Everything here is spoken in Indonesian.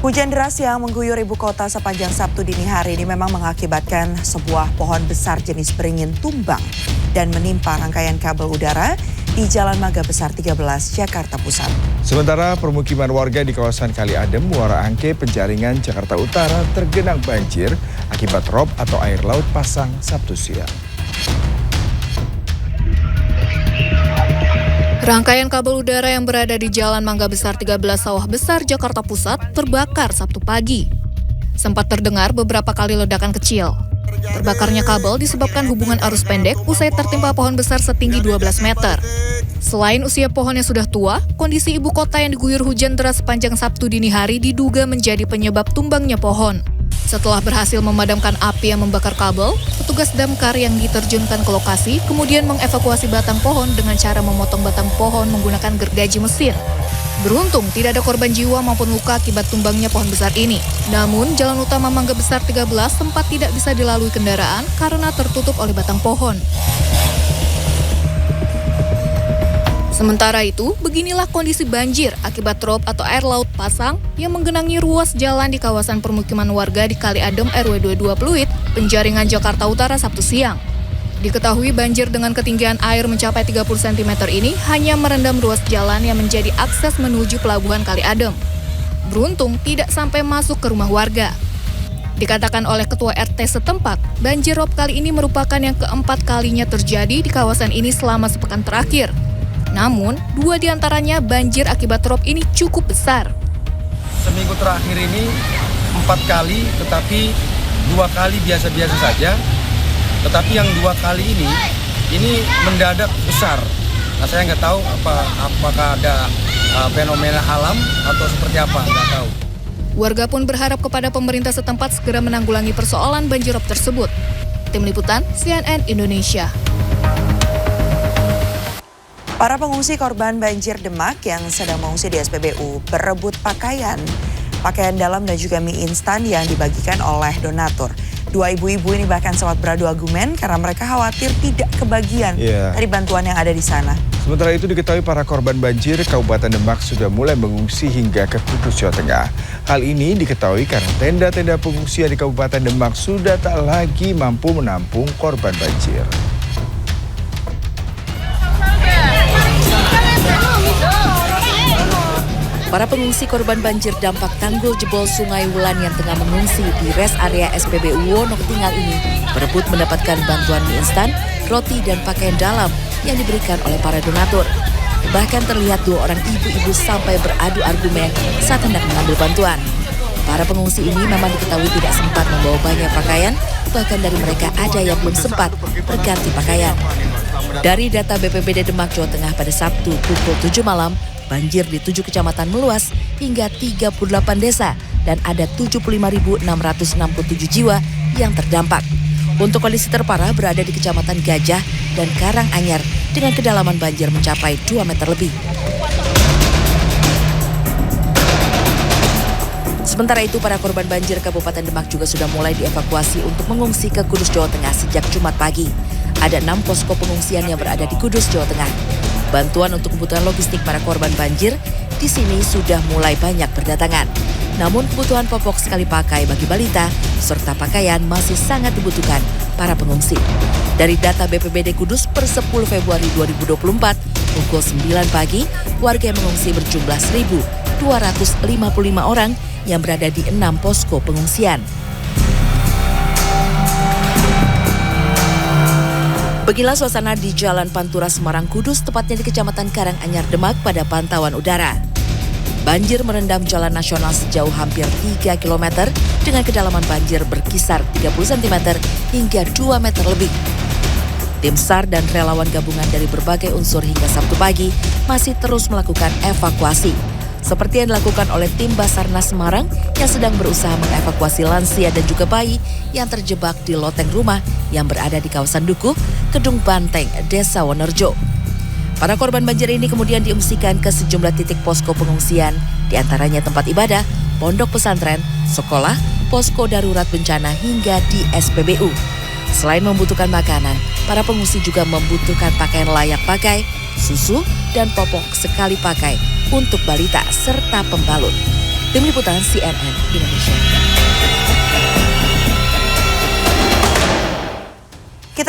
Hujan deras yang mengguyur ibu kota sepanjang Sabtu dini hari ini memang mengakibatkan sebuah pohon besar jenis beringin tumbang dan menimpa rangkaian kabel udara di Jalan Mangga Besar 13, Jakarta Pusat. Sementara permukiman warga di kawasan Kali Adem, Muara Angke, Penjaringan, Jakarta Utara tergenang banjir akibat rob atau air laut pasang Sabtu siang. Rangkaian kabel udara yang berada di Jalan Mangga Besar 13 Sawah Besar, Jakarta Pusat terbakar Sabtu pagi. Sempat terdengar beberapa kali ledakan kecil. Terbakarnya kabel disebabkan hubungan arus pendek usai tertimpa pohon besar setinggi 12 meter. Selain usia pohon yang sudah tua, kondisi ibu kota yang diguyur hujan deras sepanjang Sabtu dini hari diduga menjadi penyebab tumbangnya pohon. Setelah berhasil memadamkan api yang membakar kabel, petugas damkar yang diterjunkan ke lokasi kemudian mengevakuasi batang pohon dengan cara memotong batang pohon menggunakan gergaji mesin. Beruntung tidak ada korban jiwa maupun luka akibat tumbangnya pohon besar ini. Namun, jalan utama Mangga Besar 13 sempat tidak bisa dilalui kendaraan karena tertutup oleh batang pohon. Sementara itu, beginilah kondisi banjir akibat rob atau air laut pasang yang menggenangi ruas jalan di kawasan permukiman warga di Kali Adem RW 22 Pluit, Penjaringan, Jakarta Utara Sabtu siang. Diketahui banjir dengan ketinggian air mencapai 30 cm ini hanya merendam ruas jalan yang menjadi akses menuju pelabuhan Kali Adem. Beruntung tidak sampai masuk ke rumah warga. Dikatakan oleh Ketua RT setempat, banjir rob kali ini merupakan yang keempat kalinya terjadi di kawasan ini selama sepekan terakhir. Namun, 2 diantaranya banjir akibat rob ini cukup besar. Seminggu terakhir ini 4 kali, tetapi 2 kali biasa-biasa saja. Tetapi yang 2 kali ini mendadak besar. Nah, saya nggak tahu apakah ada fenomena alam atau seperti apa, nggak tahu. Warga pun berharap kepada pemerintah setempat segera menanggulangi persoalan banjir rob tersebut. Tim Liputan, CNN Indonesia. Para pengungsi korban banjir Demak yang sedang mengungsi di SPBU berebut pakaian dalam dan juga mie instan yang dibagikan oleh donatur. 2 ibu-ibu ini bahkan sempat beradu argumen karena mereka khawatir tidak kebagian dari bantuan yang ada di sana. Sementara itu diketahui para korban banjir Kabupaten Demak sudah mulai mengungsi hingga ke Kudus, Jawa Tengah. Hal ini diketahui karena tenda-tenda pengungsian di Kabupaten Demak sudah tak lagi mampu menampung korban banjir. Para pengungsi korban banjir dampak tanggul jebol Sungai Wulan yang tengah mengungsi di rest area SPBU Wonoktinggal ini berebut mendapatkan bantuan mie instan, roti dan pakaian dalam yang diberikan oleh para donatur. Bahkan terlihat 2 orang ibu-ibu sampai beradu argumen saat hendak mengambil bantuan. Para pengungsi ini memang diketahui tidak sempat membawa banyak pakaian, bahkan dari mereka ada yang belum sempat berganti pakaian. Dari data BPBD Demak, Jawa Tengah pada Sabtu pukul 7 malam, banjir di 7 kecamatan meluas hingga 38 desa dan ada 75.667 jiwa yang terdampak. Untuk kondisi terparah berada di Kecamatan Gajah dan Karanganyar dengan kedalaman banjir mencapai 2 meter lebih. Sementara itu, para korban banjir Kabupaten Demak juga sudah mulai dievakuasi untuk mengungsi ke Kudus, Jawa Tengah sejak Jumat pagi. Ada 6 posko pengungsian yang berada di Kudus, Jawa Tengah. Bantuan untuk kebutuhan logistik para korban banjir di sini sudah mulai banyak berdatangan. Namun kebutuhan pokok sekali pakai bagi balita serta pakaian masih sangat dibutuhkan para pengungsi. Dari data BPBD Kudus per 10 Februari 2024, pukul 9 pagi, warga yang mengungsi berjumlah 1.255 orang yang berada di 6 posko pengungsian. Beginilah suasana di Jalan Pantura Semarang Kudus, tepatnya di Kecamatan Karanganyar Demak pada pantauan udara. Banjir merendam jalan nasional sejauh hampir 3 km dengan kedalaman banjir berkisar 30 cm hingga 2 meter lebih. Tim SAR dan relawan gabungan dari berbagai unsur hingga Sabtu pagi masih terus melakukan evakuasi. Seperti yang dilakukan oleh tim Basarnas Semarang yang sedang berusaha mengevakuasi lansia dan juga bayi yang terjebak di loteng rumah yang berada di kawasan Dukuh, Kedung Banteng, Desa Wonerjo. Para korban banjir ini kemudian diungsikan ke sejumlah titik posko pengungsian, di antaranya tempat ibadah, pondok pesantren, sekolah, posko darurat bencana hingga di SPBU. Selain membutuhkan makanan, para pengungsi juga membutuhkan pakaian layak pakai, susu, dan popok sekali pakai untuk balita serta pembalut. Tim Liputan CNN Indonesia.